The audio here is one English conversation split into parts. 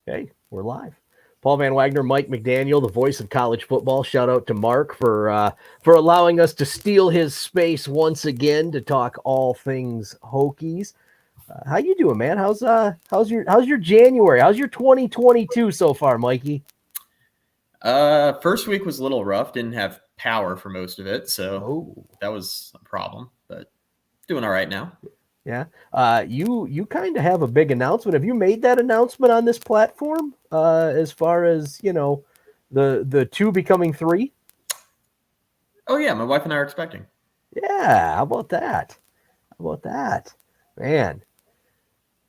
Okay, we're live. Paul Van Wagner, Mike McDaniel, the voice of college football. Shout out to Mark for allowing us to steal his space once again to talk all things Hokies. How you doing, man? How's your January? How's your 2022 so far, Mikey? First week was a little rough. Didn't have power for most of it, so that was a problem. But doing all right now. Yeah. You kind of have a big announcement. Have you made that announcement on this platform? As far as the two becoming three. Oh yeah, my wife and I are expecting. Yeah. How about that? Man?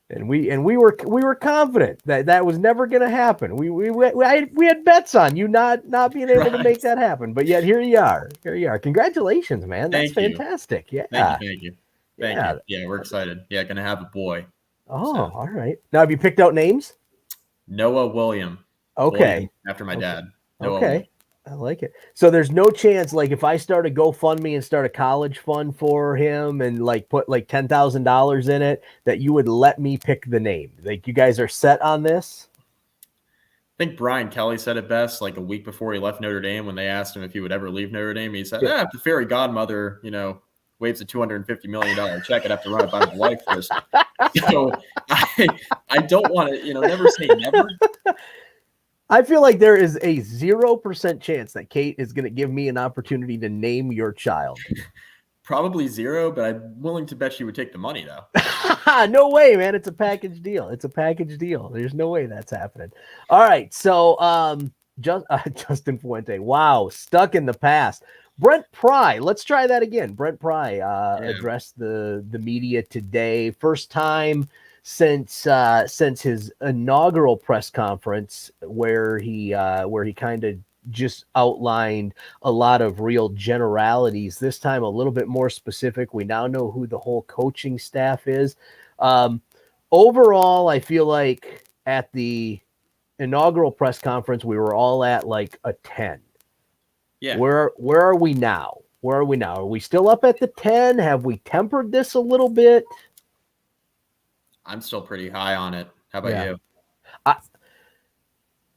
And we were confident that was never going to happen. We had bets on you not being able to make that happen, but yet here you are. Congratulations, man. That's fantastic. Yeah. Thank you. Yeah, we're excited. Yeah, gonna have a boy. Oh, all right. Now, have you picked out names? Noah William. Okay. William, after my dad. Noah okay. William. I like it. So there's no chance, like, if I start a GoFundMe and start a college fund for him and like put like $10,000 in it, that you would let me pick the name. Like, you guys are set on this? I think Brian Kelly said it best, like a week before he left Notre Dame, when they asked him if he would ever leave Notre Dame. He said, if the fairy godmother, waves a $250 million check, I'd have to run it by my wife first. So I don't want to, never say never. I feel like there is a 0% chance that Kate is going to give me an opportunity to name your child. Probably 0, but I'm willing to bet she would take the money, though. No way, man. It's a package deal. There's no way that's happening. All right. So Justin Fuente. Wow. Stuck in the past. Brent Pry. Let's try that again. Brent Pry addressed the media today. First time since his inaugural press conference where he kind of just outlined a lot of real generalities. This time a little bit more specific. We now know who the whole coaching staff is. Overall, I feel like at the inaugural press conference we were all at like a 10. Yeah. Where are we now? Are we still up at the 10? Have we tempered this a little bit? I'm still pretty high on it. How about you?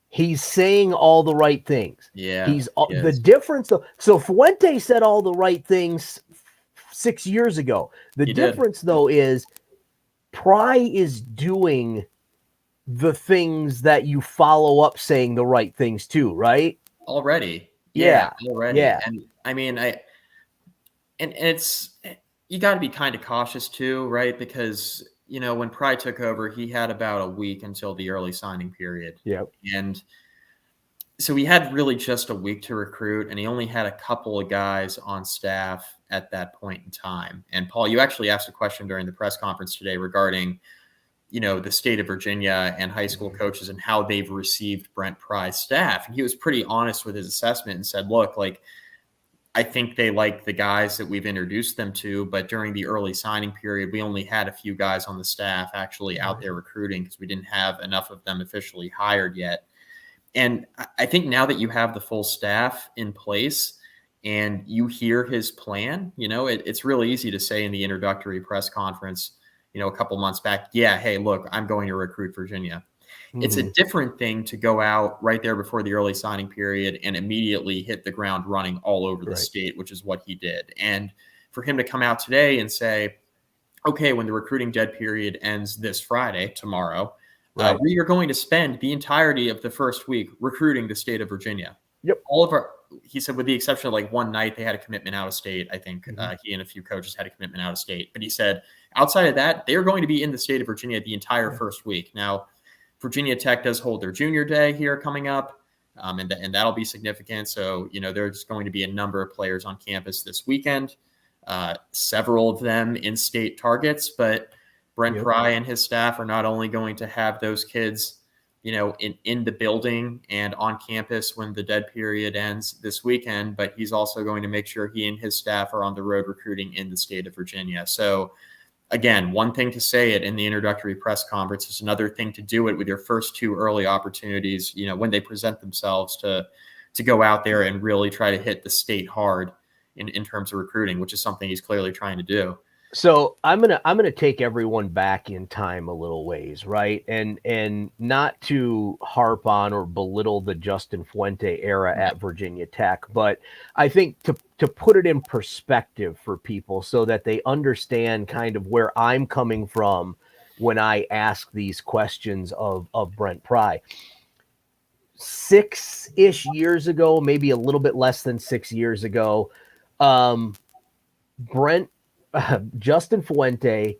He's saying all the right things. Yeah. The difference though. So Fuente said all the right things 6 years ago. The difference though is Pry is doing the things that you follow up saying the right things too, right? Already. Yeah. And I mean, and it's, you got to be kind of cautious too, right? Because, when Pry took over, he had about a week until the early signing period. Yep. And so he had really just a week to recruit, and he only had a couple of guys on staff at that point in time. And Paul, you actually asked a question during the press conference today regarding, the state of Virginia and high school coaches and how they've received Brent Pry's staff. And he was pretty honest with his assessment and said, look, like, I think they like the guys that we've introduced them to, but during the early signing period, we only had a few guys on the staff actually out there recruiting because we didn't have enough of them officially hired yet. And I think now that you have the full staff in place and you hear his plan, it's really easy to say in the introductory press conference, a couple months back, yeah, hey, look, I'm going to recruit Virginia. It's a different thing to go out right there before the early signing period and immediately hit the ground running all over the state, which is what he did. And for him to come out today and say, okay, when the recruiting dead period ends this Friday, tomorrow, we are going to spend the entirety of the first week recruiting the state of Virginia. Yep. He said, with the exception of like one night, they had a commitment out of state. I think he and a few coaches had a commitment out of state. But he said, outside of that, they're going to be in the state of Virginia the entire first week. Now, Virginia Tech does hold their junior day here coming up, and that'll be significant. So, there's going to be a number of players on campus this weekend, several of them in-state targets. But Brent Pry and his staff are not only going to have those kids, in the building and on campus when the dead period ends this weekend, but he's also going to make sure he and his staff are on the road recruiting in the state of Virginia. So, again, one thing to say it in the introductory press conference is another thing to do it with your first two early opportunities, when they present themselves to go out there and really try to hit the state hard in terms of recruiting, which is something he's clearly trying to do. So I'm gonna take everyone back in time a little ways, right? And not to harp on or belittle the Justin Fuente era at Virginia Tech, but I think to put it in perspective for people so that they understand kind of where I'm coming from when I ask these questions of Brent Pry. 6-ish years ago, maybe a little bit less than 6 years ago, Brent Justin Fuente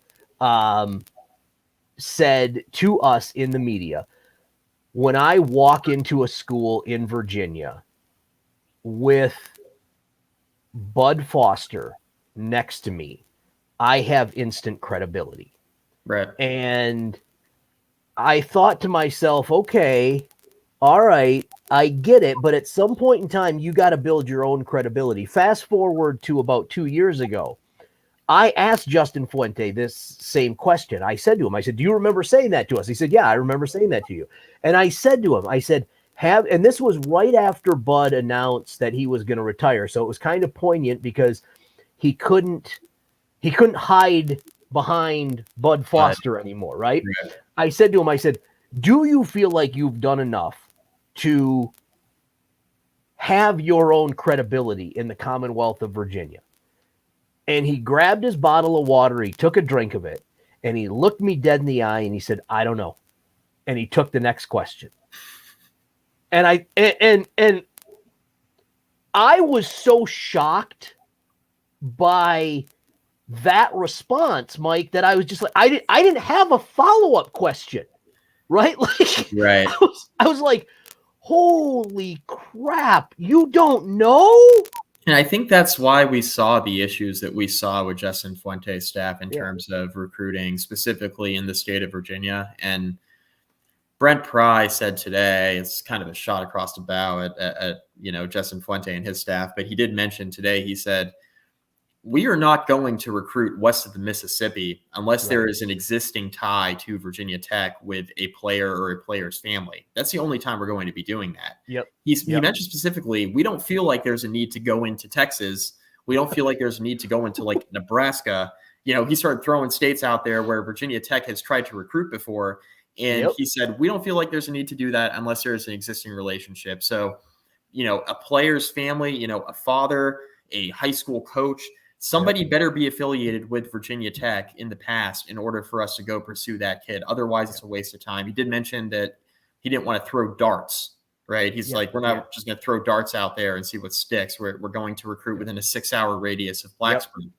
said to us in the media, when I walk into a school in Virginia with Bud Foster next to me, I have instant credibility. Right. And I thought to myself, okay, all right, I get it, but at some point in time, you got to build your own credibility. Fast forward to about 2 years ago. I asked Justin Fuente this same question. I said to him, I said, do you remember saying that to us? He said, yeah, I remember saying that to you. And I said to him, I said, and this was right after Bud announced that he was going to retire. So it was kind of poignant because he couldn't hide behind Bud Foster anymore, right? I said to him, I said, do you feel like you've done enough to have your own credibility in the Commonwealth of Virginia? And he grabbed his bottle of water, he took a drink of it, and he looked me dead in the eye and he said, I don't know. And he took the next question. And I was so shocked by that response, Mike, that I was just like, I didn't have a follow-up question. Right? Like, right. I was like, holy crap, you don't know? And I think that's why we saw the issues that we saw with Justin Fuente's staff in terms of recruiting, specifically in the state of Virginia. And Brent Pry said today, it's kind of a shot across the bow at Justin Fuente and his staff, but he did mention today, he said, we are not going to recruit west of the Mississippi unless there is an existing tie to Virginia Tech with a player or a player's family. That's the only time we're going to be doing that. He mentioned specifically, we don't feel like there's a need to go into Texas. We don't feel like there's a need to go into like Nebraska. He started throwing states out there where Virginia Tech has tried to recruit before. And he said, we don't feel like there's a need to do that unless there's an existing relationship. So, a player's family, a father, a high school coach, somebody better be affiliated with Virginia Tech in the past in order for us to go pursue that kid. Otherwise, it's a waste of time. He did mention that he didn't want to throw darts, right? He's like, we're not just going to throw darts out there and see what sticks. We're going to recruit within a 6-hour radius of Blacksburg.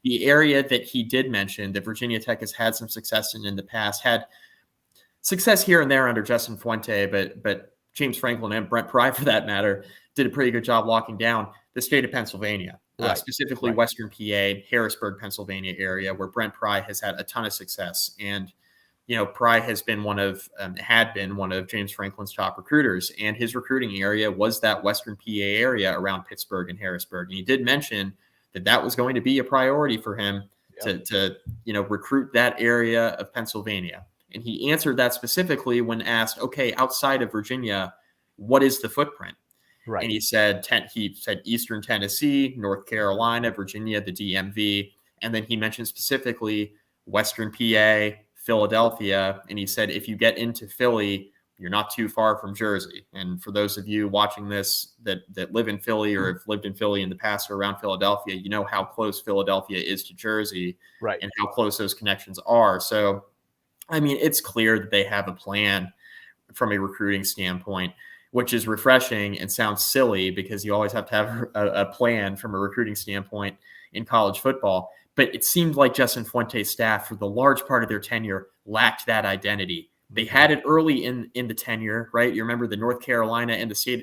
The area that he did mention that Virginia Tech has had some success in the past, had success here and there under Justin Fuente, but James Franklin and Brent Pry, for that matter, did a pretty good job locking down the state of Pennsylvania. Specifically Western PA, Harrisburg, Pennsylvania area, where Brent Pry has had a ton of success. And, Pry has been had been one of James Franklin's top recruiters. And his recruiting area was that Western PA area around Pittsburgh and Harrisburg. And he did mention that was going to be a priority for him to recruit that area of Pennsylvania. And he answered that specifically when asked, okay, outside of Virginia, what is the footprint? Right. And he said Eastern Tennessee, North Carolina, Virginia, the DMV. And then he mentioned specifically Western PA, Philadelphia. And he said, if you get into Philly, you're not too far from Jersey. And for those of you watching this that live in Philly or have lived in Philly in the past or around Philadelphia, you know how close Philadelphia is to Jersey, right? And how close those connections are. So, I mean, it's clear that they have a plan from a recruiting standpoint, which is refreshing and sounds silly because you always have to have a plan from a recruiting standpoint in college football. But it seemed like Justin Fuente's staff, for the large part of their tenure, lacked that identity. They had it early in the tenure, right? You remember the North Carolina and the state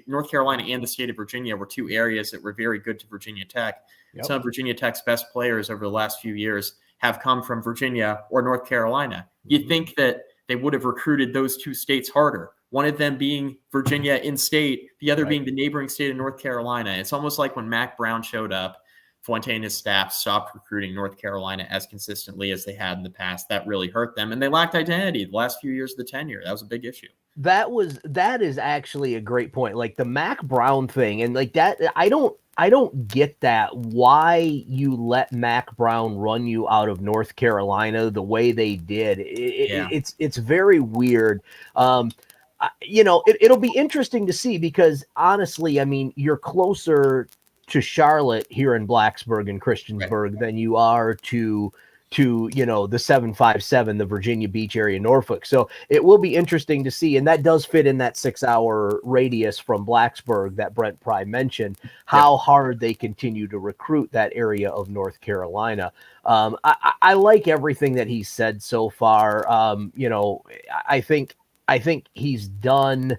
of Virginia were two areas that were very good to Virginia Tech. Some of Virginia Tech's best players over the last few years have come from Virginia or North Carolina. You'd think that they would have recruited those two states harder. One of them being Virginia in state, the other being the neighboring state of North Carolina. It's almost like when Mac Brown showed up, Fuente and his staff stopped recruiting North Carolina as consistently as they had in the past. That really hurt them, and they lacked identity the last few years of the tenure. That was a big issue. That is actually a great point. Like the Mac Brown thing, and like that, I don't I don't get that. Why you let Mac Brown run you out of North Carolina the way they did? Yeah. It's very weird. It'll be interesting to see because honestly, I mean, you're closer to Charlotte here in Blacksburg and Right. Christiansburg than you are to the 757, the Virginia Beach area, Norfolk. So it will be interesting to see, and that does fit in that 6-hour radius from Blacksburg that Brent Pry mentioned, Yep. how hard they continue to recruit that area of North Carolina. I like everything that he said so far. I think he's done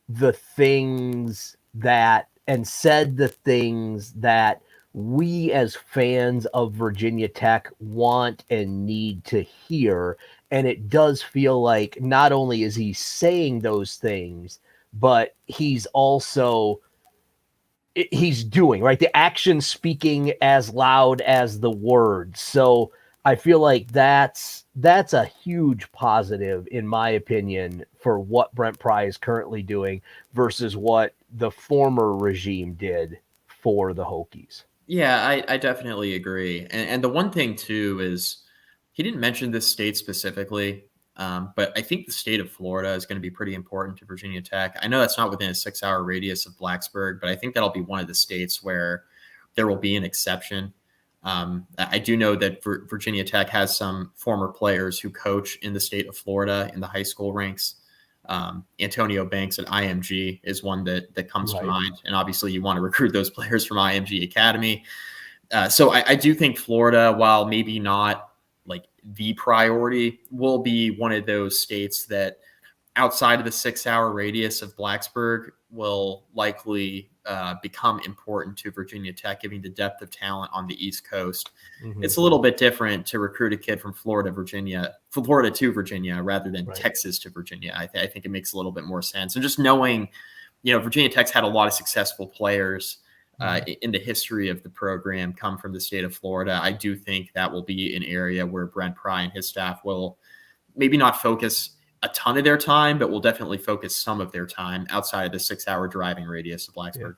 the things that and said the things that we as fans of Virginia Tech want and need to hear. And it does feel like not only is he saying those things, but he's also he's doing, right? The action speaking as loud as the words. So I feel like that's a huge positive, in my opinion, for what Brent Pry is currently doing versus what the former regime did for the Hokies. Yeah, I definitely agree. And the one thing too is he didn't mention this state specifically, but I think the state of Florida is going to be pretty important to Virginia Tech. I know that's not within a 6-hour radius of Blacksburg, but I think that'll be one of the states where there will be an exception. I do know that Virginia Tech has some former players who coach in the state of Florida in the high school ranks. Antonio Banks at IMG is one that comes to Right. mind. And obviously you want to recruit those players from IMG Academy. So I do think Florida, while maybe not like the priority, will be one of those states that outside of the 6-hour radius of Blacksburg will likely become important to Virginia Tech, given the depth of talent on the East Coast. Mm-hmm. It's a little bit different to recruit a kid from Florida to Virginia, rather than Right. Texas to Virginia. I think it makes a little bit more sense. And just knowing, Virginia Tech's had a lot of successful players in the history of the program come from the state of Florida. I do think that will be an area where Brent Pry and his staff will maybe not focus a ton of their time, but will definitely focus some of their time outside of the 6-hour driving radius of Blacksburg.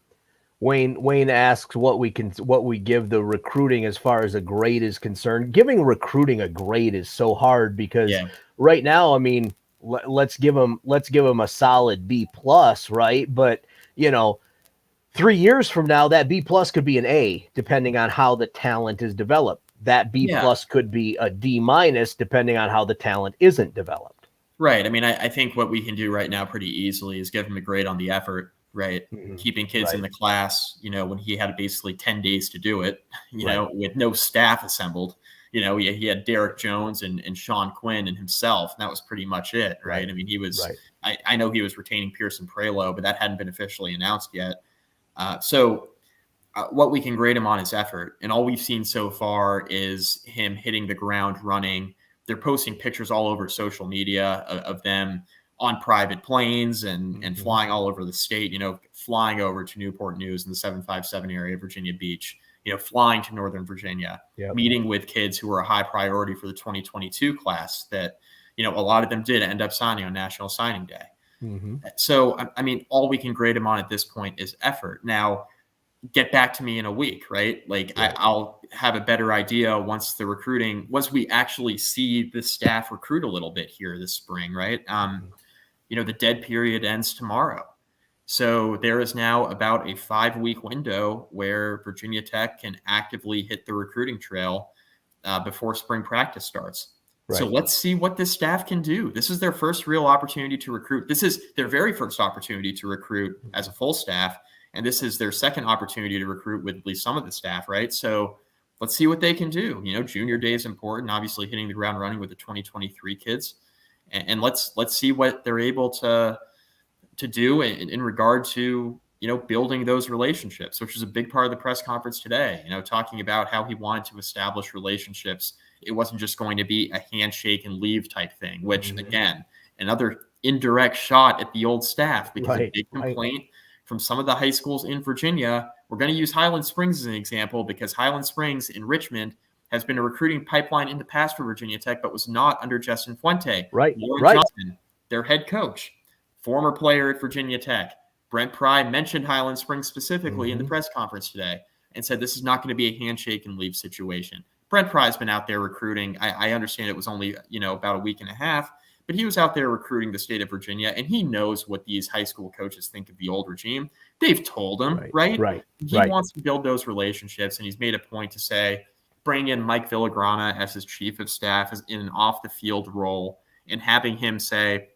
Yeah. Wayne asks what we give the recruiting as far as a grade is concerned. Giving recruiting a grade is so hard because right now, I mean, let's give them a solid B plus, right? But 3 years from now, that B plus could be an A, depending on how the talent is developed. That B plus could be a D minus, depending on how the talent isn't developed. Right. I mean, I think what we can do right now pretty easily is give him a grade on the effort, right? Mm-hmm. Keeping kids in the class, when he had basically 10 days to do it, Right. with no staff assembled. He had Derek Jones and Sean Quinn and himself, and that was pretty much it, right? I mean, he was I know he was retaining Pearson Prelo, but that hadn't been officially announced yet. So what we can grade him on is effort. And all we've seen so far is him hitting the ground running. They're posting pictures all over social media of them on private planes and flying all over the state, flying over to Newport News in the 757 area, Virginia Beach, flying to Northern Virginia, meeting with kids who were a high priority for the 2022 class that, a lot of them did end up signing on National Signing Day. Mm-hmm. So, I mean, all we can grade him on at this point is effort. Now, get back to me in a week, right? I'll have a better idea once we actually see the staff recruit a little bit here this spring, right? The dead period ends tomorrow. So there is now about a 5-week window where Virginia Tech can actively hit the recruiting trail before spring practice starts. Right. So let's see what this staff can do. This is their first real opportunity to recruit. This is their very first opportunity to recruit as a full staff. And this is their second opportunity to recruit with at least some of the staff, right? So let's see what they can do. Junior day is important, obviously hitting the ground running with the 2023 kids. And let's see what they're able to do in regard to, building those relationships, which is a big part of the press conference today, talking about how he wanted to establish relationships. It wasn't just going to be a handshake and leave type thing, which again, another indirect shot at the old staff, because a big complaint from some of the high schools in Virginia. We're going to use Highland Springs as an example, because Highland Springs in Richmond has been a recruiting pipeline in the past for Virginia Tech, but was not under Justin Fuente. Lauren Johnson, their head coach, former player at Virginia Tech, Brent Pry mentioned Highland Springs specifically in the press conference today and said this is not going to be a handshake and leave situation. Brent Pry's been out there recruiting. I understand it was only, about a week and a half, but he was out there recruiting the state of Virginia, and he knows what these high school coaches think of the old regime. They've told him, right? He wants to build those relationships, and he's made a point to say, bring in Mike Villagrana as his chief of staff in an off-the-field role, and having him say,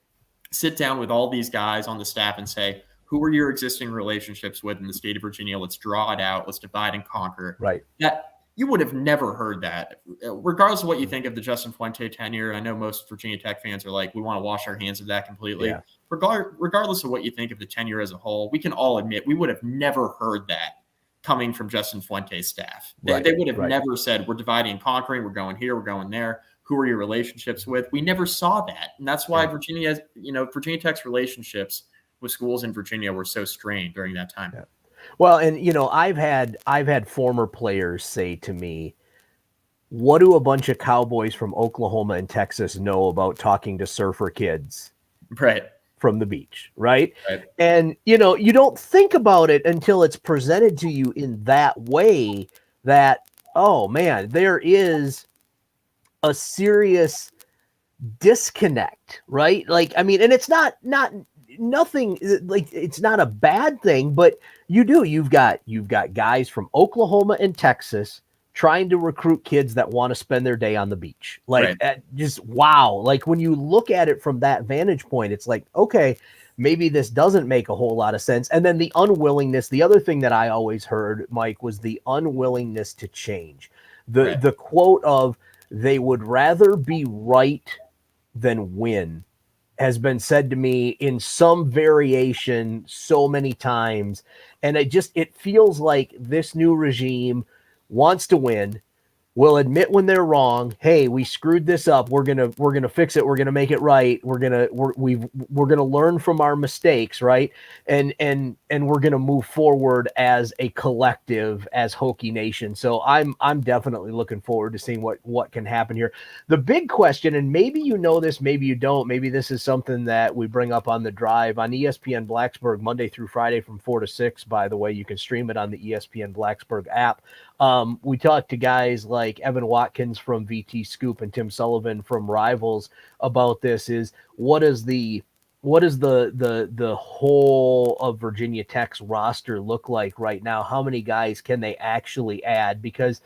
sit down with all these guys on the staff and say, who are your existing relationships with in the state of Virginia? Let's draw it out. Let's divide and conquer. Right. That you would have never heard that, regardless of what you think of the Justin Fuente tenure. I know most Virginia Tech fans are like, we want to wash our hands of that completely. Yeah. Regardless of what you think of the tenure as a whole, we can all admit we would have never heard that coming from Justin Fuente's staff. They would have never said, we're dividing and conquering. We're going here. We're going there. Who are your relationships with? We never saw that. And that's why Virginia Tech's relationships with schools in Virginia were so strained during that time. Yeah. Well, and I've had former players say to me, what do a bunch of cowboys from Oklahoma and Texas know about talking to surfer kids from the beach, right? And you don't think about it until it's presented to you in that way, that, oh man, there is a serious disconnect, right? Like, I mean, and it's nothing, like, it's not a bad thing, but you've got guys from Oklahoma and Texas trying to recruit kids that want to spend their day on the beach. Like, just wow. Like, when you look at it from that vantage point, it's like, okay, maybe this doesn't make a whole lot of sense. And then the unwillingness, the other thing that I always heard, Mike, was the unwillingness to change. The quote of, they would rather be right than win, has been said to me in some variation so many times. And it feels like this new regime wants to win, will admit when they're wrong. Hey, we screwed this up. We're gonna fix it. We're gonna make it right. We're gonna learn from our mistakes, right? And we're gonna move forward as a collective, as Hokie Nation. So I'm definitely looking forward to seeing what can happen here. The big question, and maybe you know this, maybe you don't. Maybe this is something that we bring up on the drive on ESPN Blacksburg Monday through Friday from 4 to 6. By the way, you can stream it on the ESPN Blacksburg app. We talked to guys like Evan Watkins from VT Scoop and Tim Sullivan from Rivals about this. Is what is the whole of Virginia Tech's roster look like right now? How many guys can they actually add? Because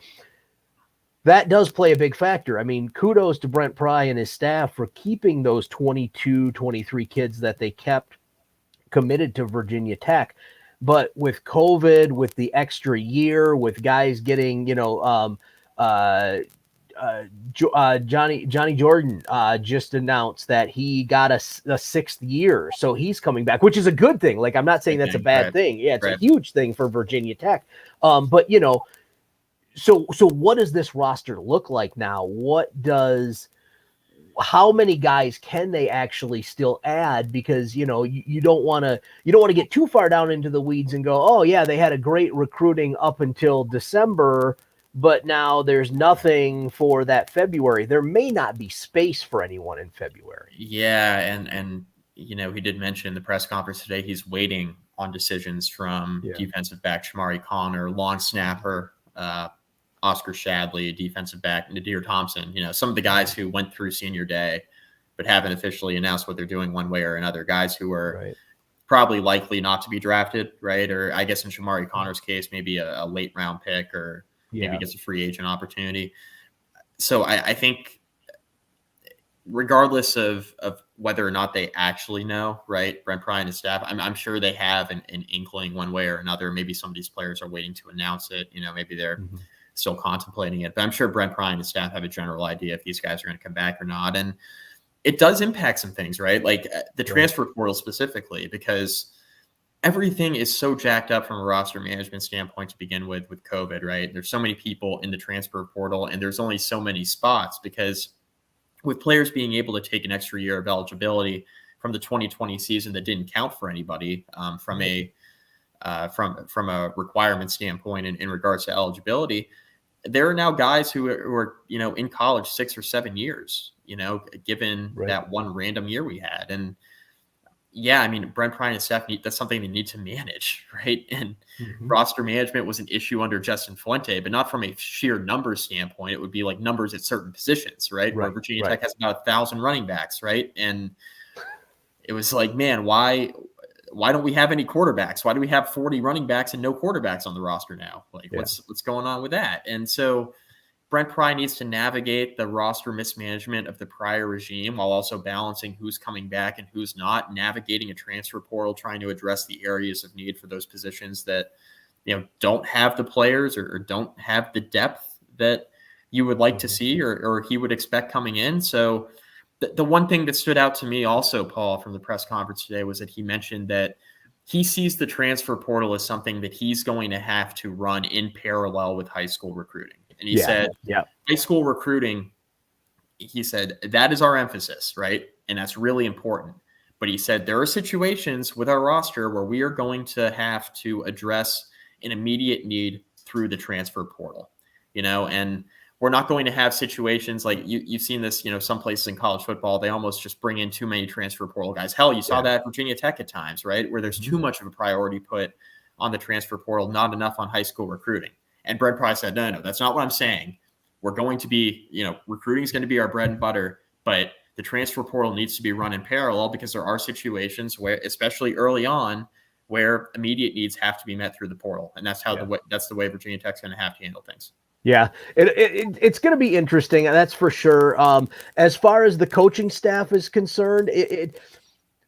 that does play a big factor. I mean, kudos to Brent Pry and his staff for keeping those 22, 23 kids that they kept committed to Virginia Tech. But with COVID, with the extra year, with guys getting, Johnny Jordan just announced that he got a 6th year, so he's coming back, which is a good thing. Like, I'm not saying that's a bad thing. Yeah, it's a huge thing for Virginia Tech. But so what does this roster look like now? How many guys can they actually still add? Because, you don't want to get too far down into the weeds and go, oh yeah, they had a great recruiting up until December, but now there's nothing for that February. There may not be space for anyone in February. Yeah. And he did mention in the press conference today, he's waiting on decisions from defensive back Shamari Connor, long snapper, Oscar Shadley, defensive back Nadir Thompson, some of the guys who went through senior day but haven't officially announced what they're doing one way or another, guys who are probably likely not to be drafted, right? Or I guess in Shamari Connor's case, maybe a late round pick, or maybe gets a free agent opportunity. So I think regardless of whether or not they actually know, right, Brent Pry and his staff, I'm sure they have an inkling one way or another. Maybe some of these players are waiting to announce it. Maybe they're still contemplating it, but I'm sure Brent Pry and his staff have a general idea if these guys are going to come back or not. And it does impact some things, right? Like the transfer portal specifically, because everything is so jacked up from a roster management standpoint to begin with COVID, right? There's so many people in the transfer portal and there's only so many spots, because with players being able to take an extra year of eligibility from the 2020 season that didn't count for anybody from a requirement standpoint in regards to eligibility, there are now guys who are in college 6 or 7 years, given that one random year we had. And, yeah, I mean, Brent Pry and staff that's something they need to manage, right? And roster management was an issue under Justin Fuente, but not from a sheer numbers standpoint. It would be like numbers at certain positions, right? Where Virginia Tech has about 1,000 running backs, right? And it was like, man, why don't we have any quarterbacks? Why do we have 40 running backs and no quarterbacks on the roster now? Like, what's going on with that? And so Brent Pry needs to navigate the roster mismanagement of the prior regime while also balancing who's coming back and who's not, navigating a transfer portal, trying to address the areas of need for those positions that, don't have the players or don't have the depth that you would like to see or he would expect coming in. So the one thing that stood out to me also, Paul, from the press conference today was that he mentioned that he sees the transfer portal as something that he's going to have to run in parallel with high school recruiting. And he said, high school recruiting, he said, that is our emphasis, right? And that's really important. But he said, there are situations with our roster where we are going to have to address an immediate need through the transfer portal, and we're not going to have situations like you've seen this, some places in college football, they almost just bring in too many transfer portal guys. Hell, you saw that at Virginia Tech at times, right? Where there's too much of a priority put on the transfer portal, not enough on high school recruiting. And Brent Pry said, no, that's not what I'm saying. We're going to be, recruiting is going to be our bread and butter, but the transfer portal needs to be run in parallel because there are situations where, especially early on, where immediate needs have to be met through the portal. And that's that's the way Virginia Tech's going to have to handle things. Yeah, it's going to be interesting. That's for sure. As far as the coaching staff is concerned,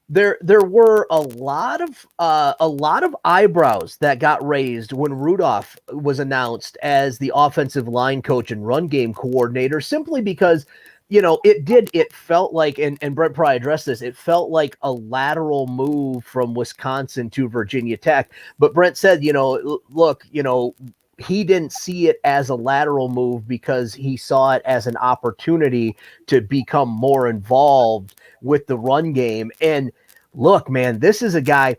there were a lot of eyebrows that got raised when Rudolph was announced as the offensive line coach and run game coordinator, simply because, it felt like, and Brent Pry addressed this, it felt like a lateral move from Wisconsin to Virginia Tech. But Brent said, look, he didn't see it as a lateral move because he saw it as an opportunity to become more involved with the run game. And look, man, this is a guy,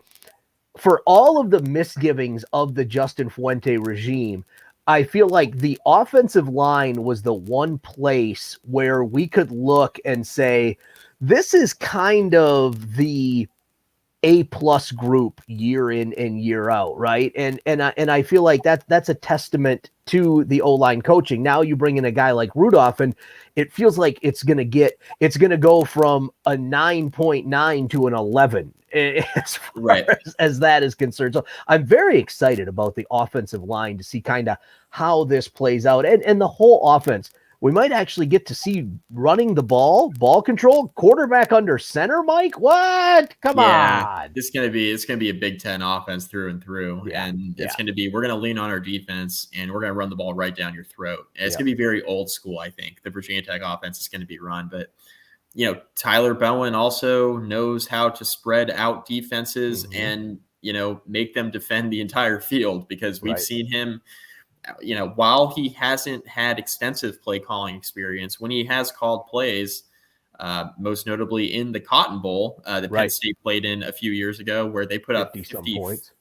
for all of the misgivings of the Justin Fuente regime, I feel like the offensive line was the one place where we could look and say, this is kind of the A+ group year in and year out, right? And I feel like that's a testament to the O-line coaching. Now you bring in a guy like Rudolph, and it feels like it's gonna go from a 9.9 to an 11 as far as that is concerned. So I'm very excited about the offensive line to see kind of how this plays out, and the whole offense. We might actually get to see running the ball control, quarterback under center, Mike. What? Come on. It's gonna be a Big Ten offense through and through. And it's gonna be, we're gonna lean on our defense and we're gonna run the ball right down your throat. And it's gonna be very old school, I think. The Virginia Tech offense is gonna be run. But Tyler Bowen also knows how to spread out defenses and make them defend the entire field, because we've seen him. While he hasn't had extensive play calling experience, when he has called plays, most notably in the Cotton Bowl that Penn State played in a few years ago, where they put up 50 points,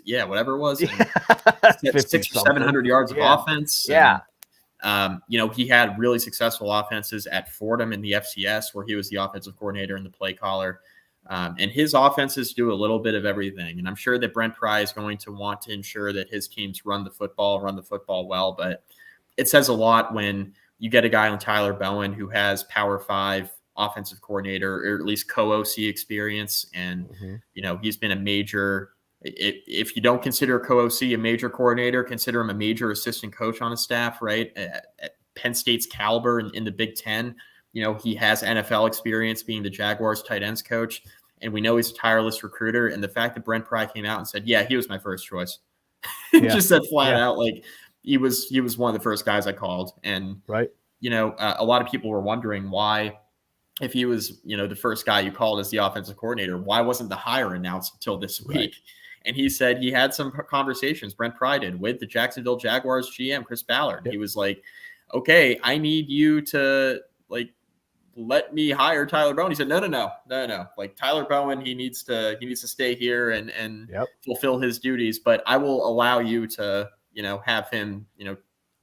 whatever it was, 600 or 700 yards of offense. And, he had really successful offenses at Fordham in the FCS, where he was the offensive coordinator and the play caller. And his offenses do a little bit of everything. And I'm sure that Brent Pry is going to want to ensure that his teams run the football well. But it says a lot when you get a guy like Tyler Bowen who has Power 5 offensive coordinator, or at least co-OC experience. And, he's been a major, if you don't consider co-OC a major coordinator, consider him a major assistant coach on a staff, right? At Penn State's caliber in the Big Ten. He has NFL experience being the Jaguars tight ends coach, and we know he's a tireless recruiter. And the fact that Brent Pry came out and said, he was my first choice, just said flat out, like he was one of the first guys I called. And, a lot of people were wondering why, if he was, the first guy you called as the offensive coordinator, why wasn't the hire announced until this week? And he said he had some conversations, Brent Pry did, with the Jacksonville Jaguars GM, Chris Ballard. He was like, okay, I need you to let me hire Tyler Bowen. He said, no. Like, Tyler Bowen, he needs to stay here and fulfill his duties, but I will allow you to, have him,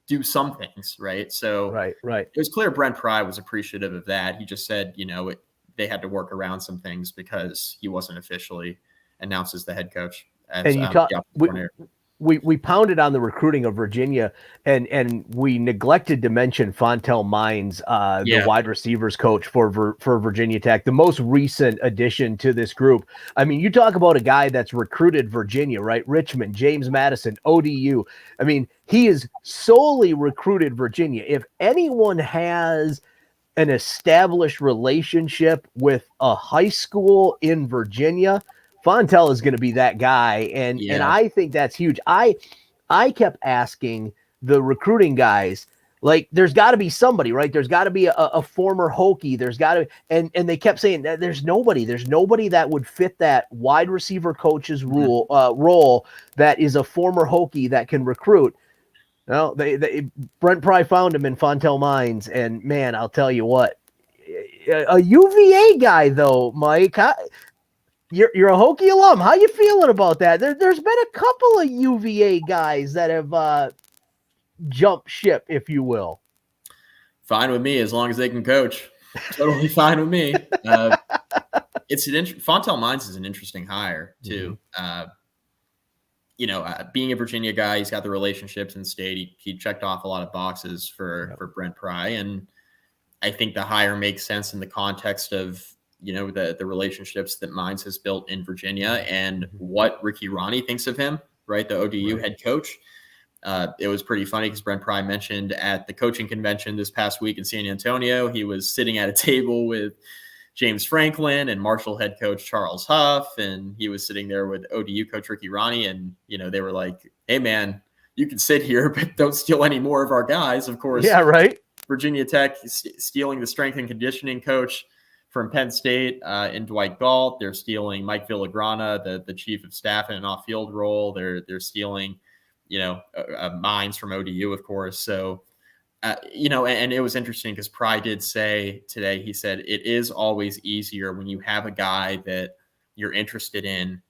do some things. Right. So it was clear Brent Pry was appreciative of that. He just said, they had to work around some things because he wasn't officially announced as the head coach. As, And you talk, the offensive coordinator. we pounded on the recruiting of Virginia, and we neglected to mention Fontelle Mines, the wide receivers coach for Virginia Tech, the most recent addition to this group. I mean, you talk about a guy that's recruited Virginia, right? Richmond, James Madison, ODU. I mean, he is solely recruited Virginia. If anyone has an established relationship with a high school in Virginia, Fontelle is going to be that guy, and I think that's huge. I kept asking the recruiting guys, like, there's got to be somebody, right? There's got to be a former Hokie. There's got to, and they kept saying that there's nobody that would fit that wide receiver coach's role that is a former Hokie that can recruit. Well, they Brent Pry found him in Fontelle Mines, and man, I'll tell you what, a UVA guy though, Mike. You're a Hokie alum. How you feeling about that? There's been a couple of UVA guys that have jumped ship, if you will. Fine with me as long as they can coach. Totally fine with me. Fontelle Mines is an interesting hire too. Being a Virginia guy, he's got the relationships in state. He checked off a lot of boxes for Brent Pry, and I think the hire makes sense in the context of the relationships that Mines has built in Virginia and what Ricky Ronnie thinks of him, right? The ODU head coach. It was pretty funny because Brent Pry mentioned at the coaching convention this past week in San Antonio, he was sitting at a table with James Franklin and Marshall head coach Charles Huff, and he was sitting there with ODU coach Ricky Ronnie, and they were like, "Hey man, you can sit here, but don't steal any more of our guys." Of course, yeah, right. Virginia Tech is stealing the strength and conditioning coach from Penn State in Dwight Galt. They're stealing Mike Villagrana, the chief of staff in an off-field role. They're stealing, Mines from ODU, of course. So, and it was interesting because Pry did say today, he said, it is always easier when you have a guy that you're interested in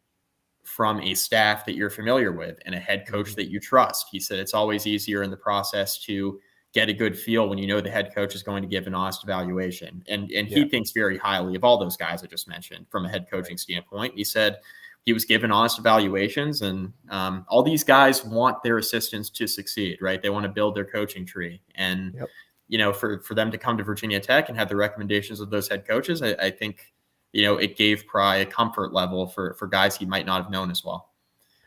from a staff that you're familiar with and a head coach that you trust. He said it's always easier in the process to get a good feel when the head coach is going to give an honest evaluation. And he thinks very highly of all those guys I just mentioned from a head coaching standpoint. He said he was given honest evaluations, and all these guys want their assistants to succeed, right? They want to build their coaching tree. And, for them to come to Virginia Tech and have the recommendations of those head coaches, I think, it gave Pry a comfort level for guys he might not have known as well.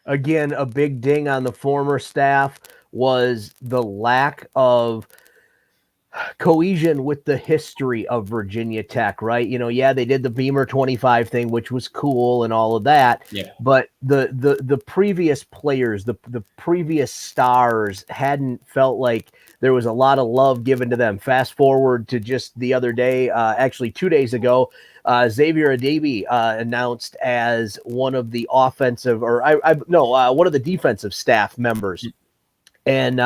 Again, a big ding on the former staff was the lack of cohesion with the history of Virginia Tech, right? They did the Beamer 25 thing, which was cool and all of that. Yeah. But the previous players, the previous stars hadn't felt like there was a lot of love given to them. Fast forward to just the other day, actually 2 days ago, Xavier Adibi announced as one of the offensive, or one of the defensive staff members. And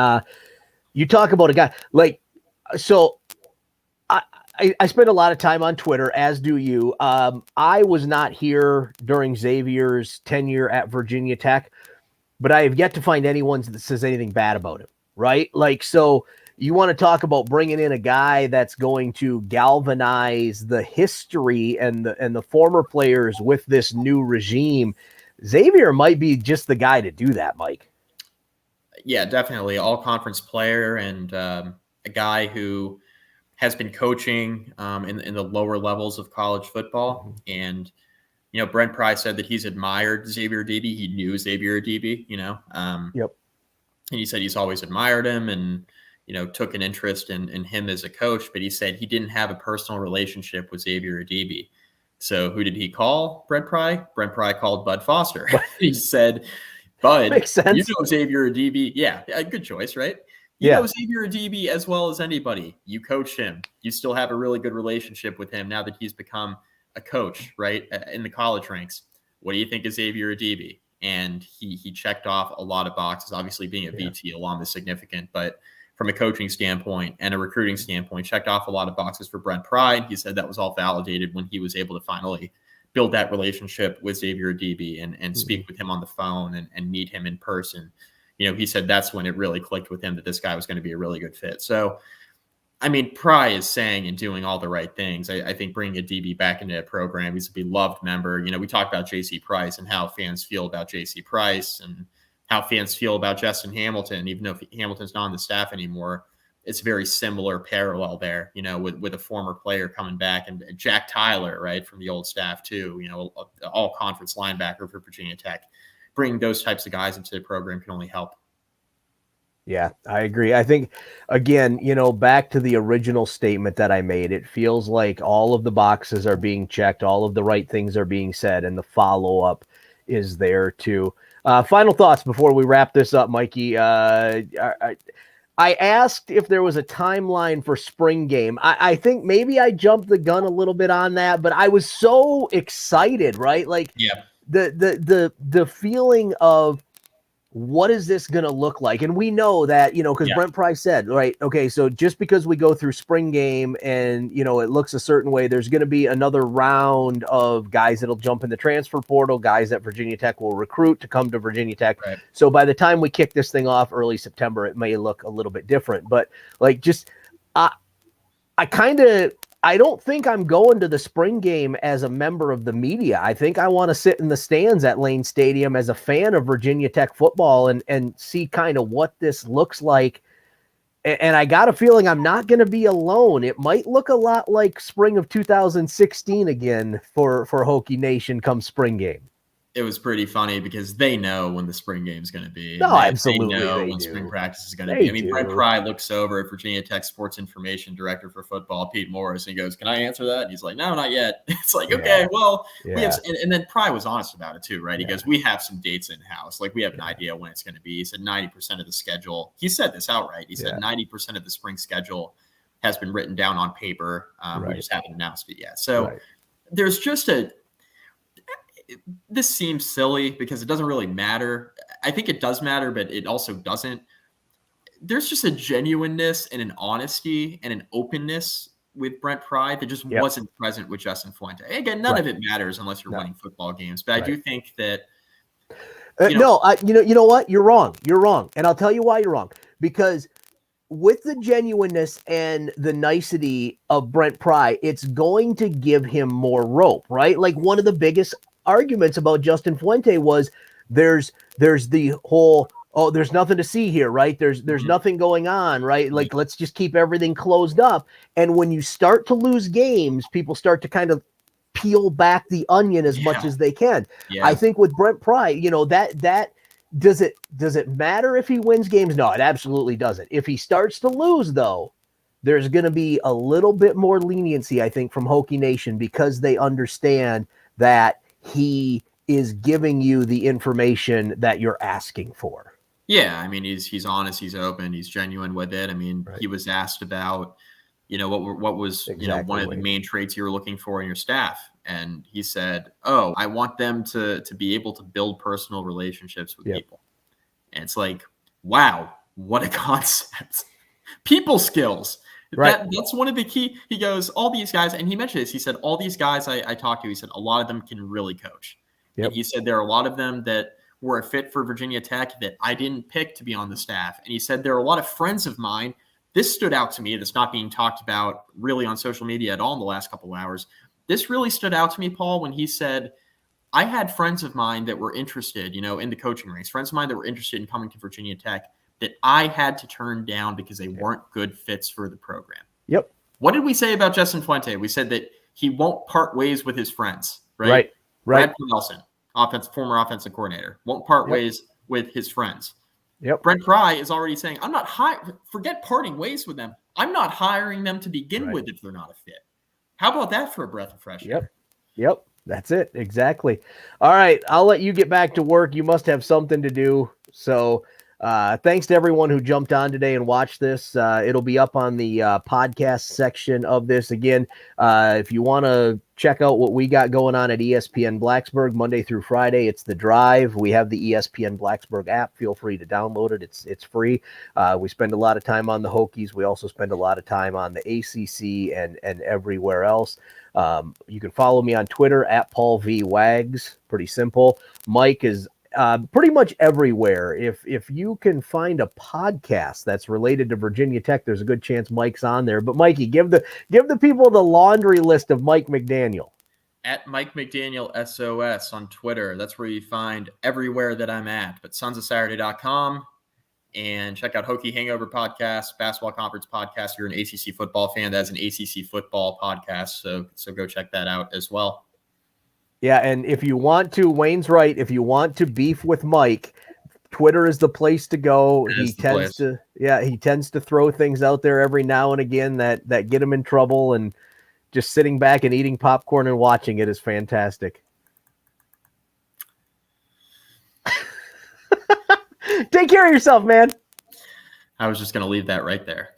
you talk about a guy like, so I spend a lot of time on Twitter, as do you. I was not here during Xavier's tenure at Virginia Tech, but I have yet to find anyone that says anything bad about him, right? Like, so you want to talk about bringing in a guy that's going to galvanize the history and the former players with this new regime. Xavier might be just the guy to do that, Mike. Yeah, definitely. All conference player and a guy who has been coaching in the lower levels of college football. And, Brent Pry said that he's admired Xavier Adibi. He knew Xavier Adibi, And he said he's always admired him and, took an interest in him as a coach. But he said he didn't have a personal relationship with Xavier Adibi. So who did he call Brent Pry? Brent Pry called Bud Foster. He said, Bud, makes sense. Xavier Adibi. Yeah, good choice, right? You know Xavier Adibi as well as anybody. You coached him. You still have a really good relationship with him now that he's become a coach, right, in the college ranks. What do you think of Xavier Adibi? And he checked off a lot of boxes. Obviously, being a VT alum is significant, but from a coaching standpoint and a recruiting standpoint, checked off a lot of boxes for Brent Pry. He said that was all validated when he was able to finally build that relationship with Xavier Adibi and speak with him on the phone and meet him in person. He said that's when it really clicked with him that this guy was going to be a really good fit. So I mean, Pry is saying and doing all the right things. I think bringing Adibi back into the program, he's a beloved member. We talked about J.C. Price and how fans feel about J.C. Price and how fans feel about Justin Hamilton, even though Hamilton's not on the staff anymore. It's a very similar parallel there, with a former player coming back, and Jack Tyler, right, from the old staff too, all conference linebacker for Virginia Tech. Bringing those types of guys into the program can only help. Yeah, I agree. I think, again, back to the original statement that I made, it feels like all of the boxes are being checked, all of the right things are being said, and the follow-up is there too. Final thoughts before we wrap this up, Mikey. I asked if there was a timeline for spring game. I think maybe I jumped the gun a little bit on that, but I was so excited, right? Like, yeah, the feeling of, what is this going to look like? And we know that, because Brent Price said, right, okay, so just because we go through spring game and, it looks a certain way, there's going to be another round of guys that'll jump in the transfer portal, guys that Virginia Tech will recruit to come to Virginia Tech. Right. So by the time we kick this thing off early September, it may look a little bit different. But like, just, I don't think I'm going to the spring game as a member of the media. I think I want to sit in the stands at Lane Stadium as a fan of Virginia Tech football and see kind of what this looks like. And I got a feeling I'm not going to be alone. It might look a lot like spring of 2016 again for Hokie Nation come spring game. It was pretty funny because they know when the spring game is going to be. No, absolutely. They know when spring practice is going to be. I mean, Brent Pry looks over at Virginia Tech Sports Information Director for Football, Pete Morris, and he goes, "Can I answer that?" And he's like, "No, not yet." It's like, okay, well, we have, and then Pry was honest about it too, right? He goes, "We have some dates in house. Like, we have an idea when it's going to be." He said 90% of the schedule. He said this outright. He said 90% of the spring schedule has been written down on paper. We just haven't announced it yet. So there's just this seems silly because it doesn't really matter. I think it does matter, but it also doesn't. There's just a genuineness and an honesty and an openness with Brent Pry that just wasn't present with Justin Fuente. Again, none of it matters unless you're winning football games. But I do think that you know what? You're wrong. You're wrong. And I'll tell you why you're wrong. Because with the genuineness and the nicety of Brent Pry, it's going to give him more rope, right? Like, one of the biggest arguments about Justin Fuente was there's the whole, there's nothing to see here, right? There's nothing going on, right? Like, let's just keep everything closed up. And when you start to lose games, people start to kind of peel back the onion as much as they can. I think with Brent Pry, that does it matter if he wins games? No, it absolutely doesn't. If he starts to lose, though, there's going to be a little bit more leniency, I think, from Hokie Nation, because they understand that he is giving you the information that you're asking for. Yeah, I mean, he's honest, he's open, he's genuine with it. I mean, he was asked about, what was one of the main traits you were looking for in your staff, and he said, "Oh, I want them to be able to build personal relationships with people." And it's like, wow, what a concept! People skills. Right. That's one of the key. He goes, all these guys, and he mentioned this. He said, all these guys I talked to, he said, a lot of them can really coach. And he said, there are a lot of them that were a fit for Virginia Tech that I didn't pick to be on the staff. And he said, there are a lot of friends of mine. This stood out to me. That's not being talked about really on social media at all in the last couple of hours. This really stood out to me, Paul, when he said, I had friends of mine that were interested, in the coaching ranks, friends of mine that were interested in coming to Virginia Tech, that I had to turn down because they weren't good fits for the program. What did we say about Justin Fuente? We said that he won't part ways with his friends, right? Brad Nelson, former offensive coordinator, won't part ways with his friends. Brent Pry is already saying, I'm not forget parting ways with them. I'm not hiring them to begin with if they're not a fit. How about that for a breath of fresh air? That's it. Exactly. All right. I'll let you get back to work. You must have something to do. So thanks to everyone who jumped on today and watched this. It'll be up on the podcast section of this. Again, if you want to check out what we got going on at ESPN Blacksburg Monday through Friday, it's The Drive. We have the ESPN Blacksburg app. Feel free to download it. It's free. We spend a lot of time on the Hokies. We also spend a lot of time on the ACC and everywhere else. You can follow me on Twitter at Paul V. Wags. Pretty simple. Mike is pretty much everywhere. If you can find a podcast that's related to Virginia Tech, there's a good chance Mike's on there. But Mikey, give the people the laundry list of Mike McDaniel. At Mike McDaniel SOS on Twitter. That's where you find everywhere that I'm at. But sonsofsaturday.com, and check out Hokie Hangover Podcast, Basketball Conference Podcast. If you're an ACC football fan, that's an ACC football podcast. So go check that out as well. Yeah, and if you want to, Wayne's right. If you want to beef with Mike, Twitter is the place to go. He tends to throw things out there every now and again that get him in trouble, and just sitting back and eating popcorn and watching it is fantastic. Take care of yourself, man. I was just going to leave that right there.